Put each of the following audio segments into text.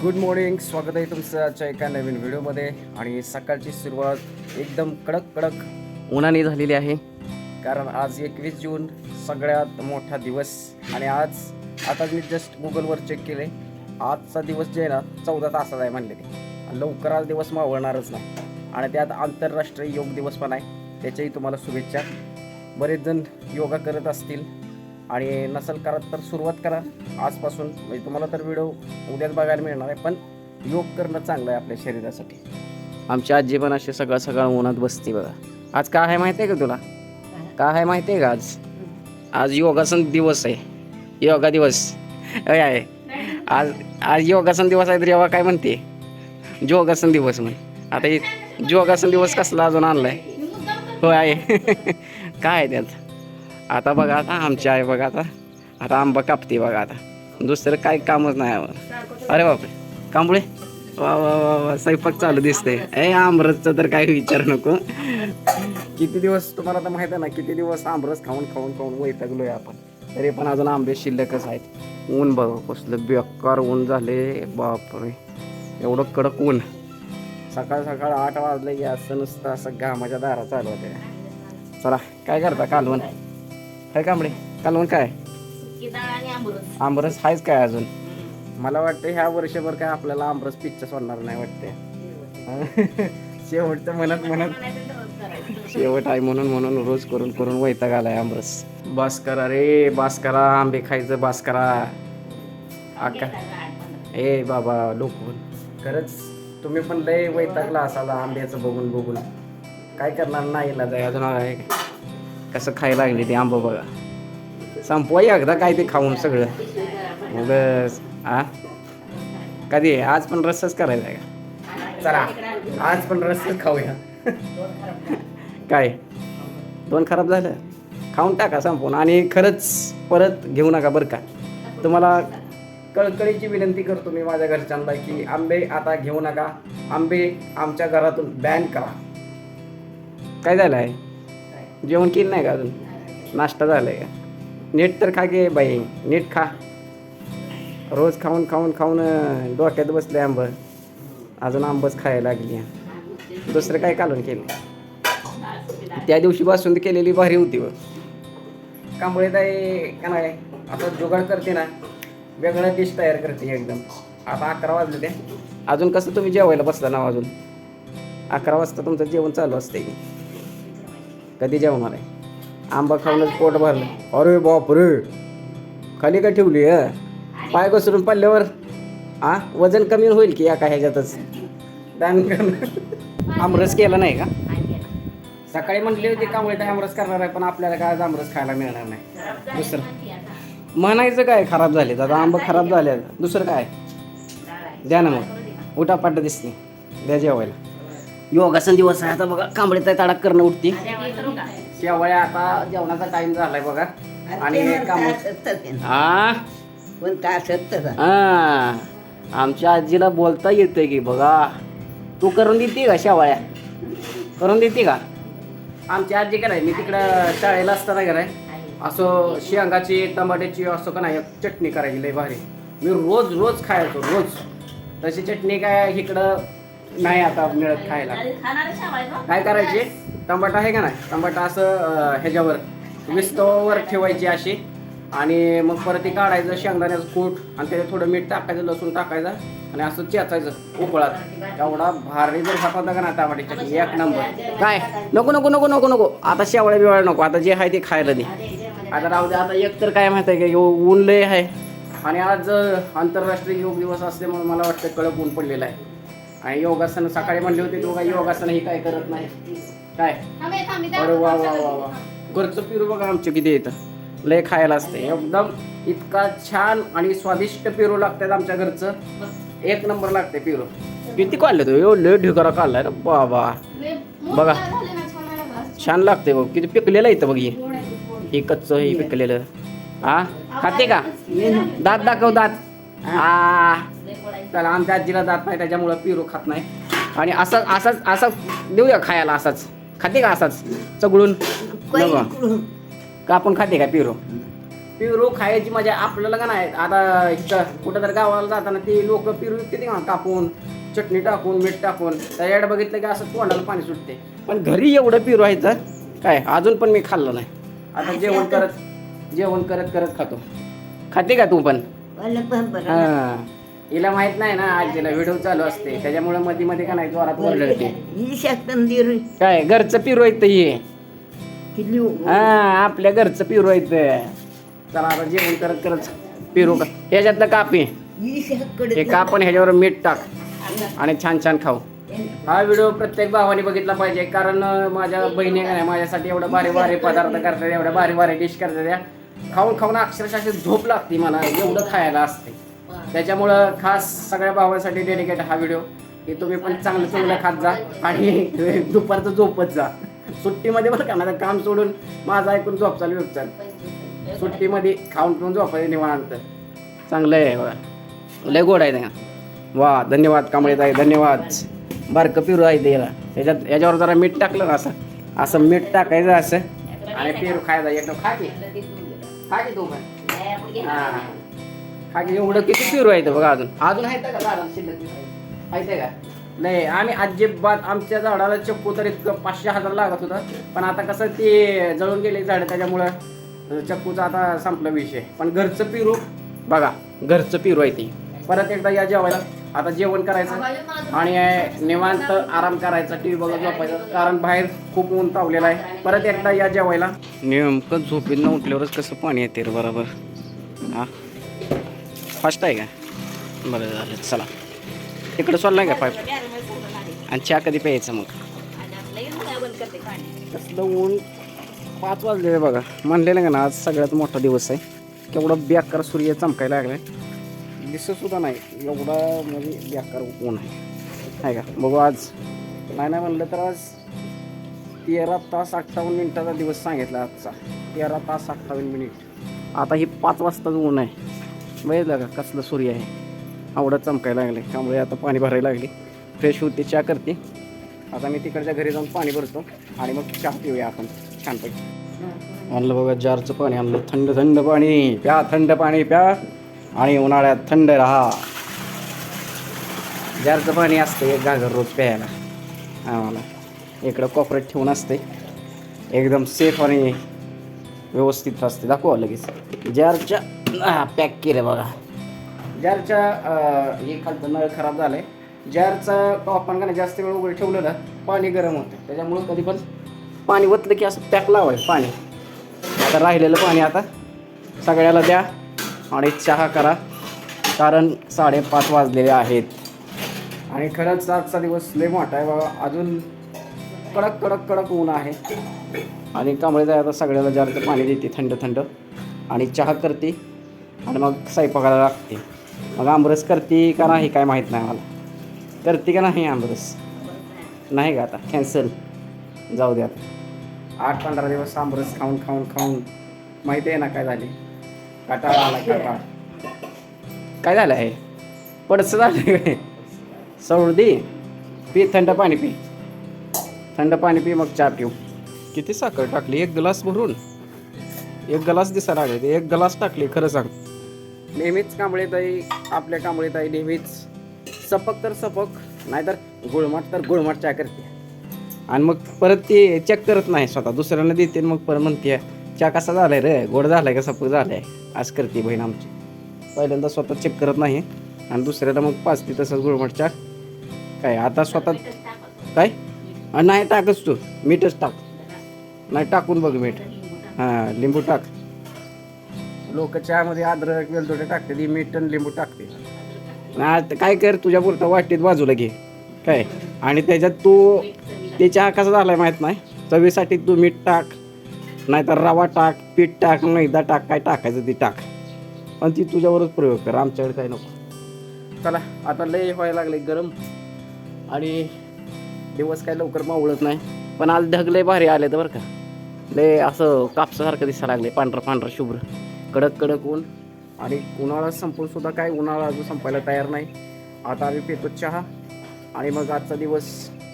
Good morning. स्वागत आहे तुमचं आजच्या एका नवीन व्हिडिओमध्ये. आणि सकाळची सुरुवात एकदम कडक कडक उन्हाने झालेली आहे, कारण आज 21 जून सगळ्यात मोठा दिवस. आणि आज आता मी जस्ट गुगलवर चेक केले, आजचा दिवस जे आहे ना 14 तासाचा आहे म्हणले ते. लवकर आज दिवस मावळणारच नाही. आणि त्यात आंतरराष्ट्रीय योग दिवस पण आहे, त्याच्याही तुम्हाला शुभेच्छा. बरेच जण योगा करत असतील आणि नसल करत तर सुरुवात करा आजपासून. म्हणजे तुम्हाला तर व्हिडिओ उद्याच बघायला मिळणार आहे, पण योग करणं चांगलं आहे आपल्या शरीरासाठी. आमची आजी पण अशी सकाळ सकाळ उन्हात बसते बघा. आज काय आहे माहिती आहे का तुला? काय आहे माहिती आहे का? आज योगासन दिवस आहे. योगा दिवस आहे आज. आज योगासन दिवस आहे तर जेव्हा काय म्हणते जोगासन दिवस म्हण. आता हे जोगासन दिवस कसला अजून आणलाय? हो आहे. काय आहे त्यात? आता बघा, आता आमची आहे बघा, आता आंबा कापते बघा. आता दुसरं काय कामच नाही आम्हाला. अरे बापरे, कांबळे वा वा वा वा, स्वयंपाक चालू दिसते. आमरसचं तर काय विचार नको. किती दिवस तुम्हाला तर माहिती आहे ना, किती दिवस आमरस खाऊन खाऊन खाऊन वैतागलोय आपण, तरी पण अजून आंबे शिल्लकच आहेत. ऊन बघा कसलं बेकार ऊन झाले, बापरे एवढं कडक ऊन. सकाळ सकाळ 8 वाजले की असं नुसतं असं घामाच्या दारा चालू होते. चला काय करता? कालवण काय कांबळे? कालवण काय? आमरस आहेच काय अजून? मला वाटतं ह्या वर्षभर काय आपल्याला आमरस पिच्च सोडणार नाही वाटते. शेवटचं म्हणत शेवट आहे म्हणून रोज करून करून वैताग आलाय आमरस. बास करा रे, बास करा. आंबे खायचं बास करा. आका ए बाबा लोकून, खरंच तुम्ही पण लय वैतागला असाला आंब्याचं बघून बघून. काय करणार? नाही इलाज आहे. अजून आहे कसं खायला लागले ते आंबा बघा. संपवा एकदा काय ते खाऊन सगळं बस. कधी? आज पण रसच करायचा आहे का? चला आज पण रसच खाऊया. काय दोन खराब झालं, खाऊन टाका संपवून. आणि खरंच परत घेऊ नका बरं का. तुम्हाला कळकळीची विनंती करतो मी माझ्या घरच्यांना की आंबे आता घेऊ नका. आंबे आमच्या घरातून बॅन करा. काय झालं आहे? जेवण केलं नाही का अजून? नाश्ता झाला आहे का? नीट तर खा गे बाई, नीट खा. रोज खाऊन खाऊन खाऊन डोक्यात बसले आंब. अजून आंबच खायला लागली. दुसरं काय कालवण केलं? त्या दिवशी बासुंदी केलेली भारी होती व कांबळे ताई का नाही. आता जुगाड करते ना, वेगळं डिश तयार करते एकदम. आता 11 वाजले ते. अजून कसं तुम्ही जेवायला बसला ना? अजून 11 वाजता तुमचं जेवण चालू असते. कधी जेवणार आहे? आंबा खाऊनच पोट भरलं. अरे बाप रे, खाली का ठेवली? पाय घसरून पडल्यावर वजन कमी होईल की एका ह्याच्यातच. आमरस केला नाही का? सकाळी म्हटले होते कांबळे तर आमरस करणार आहे, पण आपल्याला काय आमरस खायला मिळणार नाही. दुसरं म्हणायचं काय? खराब झाले दादा आंबा, खराब झाले. दुसरं काय? द्या ना मग, उठापाट दिसते. द्या जेवायला. योगासन दिवस आहे आता बघा. कांबळे तर तडाक करणं उठते. शेवळ्या आता जेवणाचा टाइम झालाय बघा. आणि आमच्या आजीला बोलता येते की बघा. तू करून देते का शेवळ्या? करून देते का आमची आजी? का नाही, मी तिकडं शाळेला असताना का नाही असं शेंगाची टमाट्याची असं का नाही चटणी करायची लय भारी. मी रोज रोज खायचो रोज. तशी चटणी काय इकडं नाही आता मिळत खायला. काय करायचे? टमाटा आहे का नाही, टमाटा असं ह्याच्यावर विस्तवावर ठेवायची अशी. आणि मग परत ते काढायचं शेंगदाण्याचं कूट आणि त्याच्यात थोडं मीठ टाकायचं, लसूण टाकायचं आणि असं चेचायचं उकळात. एवढा भारी जर खात होता का ना टमाट्याची चटणी, एक नंबर. काय नको नको नको नको नको आता शेवळ्या बिवळ्या नको. आता जे आहे ते खायला दे. आता राहू दे. आता एक तर काय माहिती आहे का, ऊन लय आहे. आणि आज आंतरराष्ट्रीय योग दिवस असल्यामुळे मला वाटतं कडक ऊन पडलेलं आहे. आणि योगासन सकाळी म्हणले होते दोघा योगासन ही काय करत नाही काय. अरे वा वा वा वा. घरचं पेरू बघा आमचं किती येतं. लय खायला असते एकदम. इतका छान आणि स्वादिष्ट पेरू लागतात आमच्या घरचं. एक नंबर लागते पेरू. किती काढले तो? लय ढिगारा काढलाय ना बाबा. बघा छान लागते बघ. किती पिकलेलं येतं बघ. हे कच्चं हे पिकलेलं. खाते का? दात दाखव दात. त्याला आमच्या आजीला दात नाही त्याच्यामुळं पेरू खात नाही. आणि असंच देऊया खायला. असाच खाते का? असाच चगळून का आपण खाते का पेरू? पिरू खायची मजा आपल्याला का नाही. आता इथं कुठं तर गावाला जाताना ती लोक पिरू किती कापून चटणी टाकून मीठ टाकून त्याच्याकडे बघितलं की असं तोंडाला पाणी सुटते. पण घरी एवढं पिरू आहे तर काय अजून पण मी खाल्लं नाही. आता जेवण करत करत खातो. खाते का तू पण? हा, हिला माहित नाही ना आजीला व्हिडिओ चालू असते त्याच्यामुळे मध्ये मध्ये का नाही जोरात ओरडते. काय घरचं पिरू आहे हे? हा, आपल्या घरचं पिरू आहे. चला आता जेवण करत करत पिरू का ह्याच्यातलं कापी हे कापण ह्याच्यावर मीठ टाक आणि छान छान खाऊ. हा व्हिडिओ प्रत्येक भावाने बघितला पाहिजे कारण माझ्या बहिणी का नाही माझ्यासाठी एवढं भारी भारी पदार्थ करतात, एवढ्या भारी भारी डिश करतात. त्या खाऊन खाऊन अक्षरशः झोप लागते मला एवढं खायला असते. त्याच्यामुळं खास सगळ्या भावांसाठी डेडिकेट हा व्हिडिओ की तुम्ही पण चांगलं चांगलं खात जा आणि दुपारचं झोपत जा. सुट्टीमध्ये बरं का माझं काम सोडून माझं ऐकून झोप चालू सुट्टीमध्ये खाऊन पिऊन झोपायचं निवांत चांगलं आहे बघा. लय गोड आहे त्या. वा धन्यवाद कांबळे ताई, धन्यवाद. बारकं पिरू आहे ते याच्यात याच्यावर जरा मीठ टाकलं ना असं असं मीठ टाकायचं असं आणि पेरू खायचा एकदम. खा की तू पण खा की. एवढं किती पेरू आहे बघा. अजून आहेत का झाडाला शिल्लक आहेत का? नाही आम्ही अजिबात आमच्या झाडाला चक्कू तर इतकं 500,000 लागत होतं पण आता कसं ते जळून गेले झाड त्याच्यामुळं चक्कूचा आता संपला विषय. पण घरचं पिरू बघा, घरचं पिरू आहे ती. परत एकदा या जेवायला. आता जेवण करायचं आणि निवांत आराम करायचा, टी व्ही बघत झोपायचं कारण बाहेर खूप ऊन तावलेलं आहे. परत एकदा या जेवायला. नेमकं झोपेतनं उठल्यावरच कसं पाणी येते रे बरोबर. हां फास्ट आहे का? बरं झालं. चला तिकडं सोडलाय का पाईप आणि चहा कधी प्यायचं मग? कसलं ऊन 5 वाजले बघा. म्हणलेलं का ना आज सगळ्यात मोठा दिवस आहे. केवढा बेकार सूर्य चमकायला लागलाय दिसत सुद्धा नाही एवढा म्हणजे बेकार ऊन आहे का. बघू आज नाही म्हणलं तर आज 13 तास 58 मिनिटाचा दिवस सांगितला आजचा. 13 तास 58 मिनिट. आता ही 5 वाजताच ऊन आहे. बघितलं का कसलं सूर्य आहे एवढं चमकायला लागले. त्यामुळे आता पाणी भरायला लागली. फ्रेश होते, चहा करते. आता मी तिकडच्या घरी जाऊन पाणी भरतो आणि मग चहा पिऊया आपण छानपैकी. आणलं बघा जारचं पाणी आणलं. थंड थंड पाणी प्या, थंड पाणी प्या आणि उन्हाळ्यात थंड राहा. जारचं पाणी असतं 1 घागर रोज प्यायला आम्हाला. इकडं कोपऱ्यात ठेवून असते एकदम सेफ आणि व्यवस्थित असते. दाखवा लगेच जारच्या पॅक केलं बघा. जारच्या हे खालचं नळ खराब झालं आहे. जारचा आपण का नाही जास्त वेळ उघडं ठेवलं ना पाणी गरम होतं त्याच्यामुळं कधी पण पाणी ओतलं की असं पॅक लावायचं पाणी. आता राहिलेलं पाणी आता सगळ्याला द्या आणि चहा करा कारण 5:30 वाजलेले आहेत. आणि खरंच आजचा दिवस लय मोठा आहे बाबा. अजून कडक कडक कडक ऊन आहे आणि त्यामुळे आता सगळ्याला जारचं पाणी देते थंड थंड आणि चहा करते आणि मग स्वयंपाकाला लागते. मग आमरस करते का नाही काय माहीत नाही मला. करते का नाही आमरस? नाही का आता कॅन्सल. जाऊ द्या. 8-15 दिवस आमरस खाऊन खाऊन खाऊन माहिती आहे ना काय झाले. काटाळा आला काटाळा. काय झालं आहे? पडसं झालं काय? सर्दी पी, थंड पाणी पी, थंड पाणी पी मग चहा पिऊ. किती साखर टाकली? 1 ग्लास भरून 1 ग्लास दिसायला लागले. 1 ग्लास टाकली खरं सांग. नेहमीच कांबळेताई आपल्या कांबळेताई नेहमीच सपक तर सपक नाहीतर गुळमट तर गुळमट चहा करते आणि मग परत ती चेक करत नाही स्वतः दुसऱ्यांना देते. मग परत म्हणते चहा कसा झालाय रे, गोड झालाय का सपक झालाय असं करते बहीण आमची. पहिल्यांदा स्वतः चेक करत नाही आणि दुसऱ्याला मग पाचते तसंच गुळमट चहा. काय आता स्वतः काय नाही टाकच तू मीठच टाक. नाही टाकून बघ मीठ. हां लिंबू टाक. लोक चहामध्ये अद्रक वेलदोडे टाकते ती मीठ आणि लिंबू टाकते. नाही काय कर तुझ्या पुरता वाटीत बाजूला घे काय आणि त्याच्यात तू ते चहा कसा झालाय माहीत नाही. चवीसाठी तू मीठ टाक नाहीतर रवा टाक, पीठ टाक, मैदा टाक, काय टाकायचं ती टाक पण ती तुझ्यावरच प्रयोग कर. आमच्याकडे काय नको. चला आता लय व्हायला लागले गरम आणि दिवस काय लवकर मावळत नाही. पण आज ढग लय भारी आले तर बरं का. लय असं कापसासारखं दिसायला लागले पांढरं पांढरं शुभ्र कडक कडक ऊन. आणि उन्हाळा संपून सुद्धा काय उन्हाळा अजून संपायला तयार नाही. आता आम्ही पितो चहा आणि मग आजचा दिवस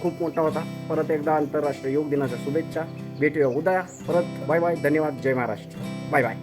खूप मोठा होता. परत एकदा आंतरराष्ट्रीय योग दिनाच्या शुभेच्छा. भेटूया उद्या परत. Bye bye. धन्यवाद. जय महाराष्ट्र. Bye bye.